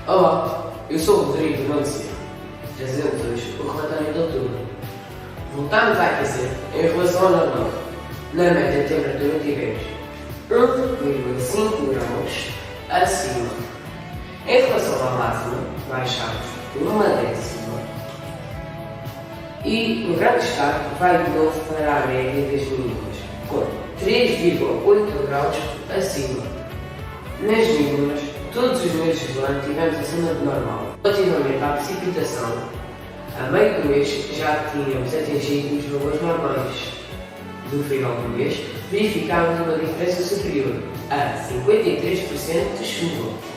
Olá, eu sou o Rodrigo do Nono C. Trazemos hoje o relatório de outubro. Voltamos a aquecer em relação ao normal. Na média de temperatura tivemos 1,5 graus acima. Em relação à máxima, baixamos uma décima. E o grande destaque vai de novo para a média das mínimas, com 3,8 graus acima. Nas mínimas, todos os meses do ano tivemos acima do normal. Relativamente à precipitação, a meio do mês já tínhamos atingido os valores normais. No final do mês, verificámos uma diferença superior a 53% de chuva.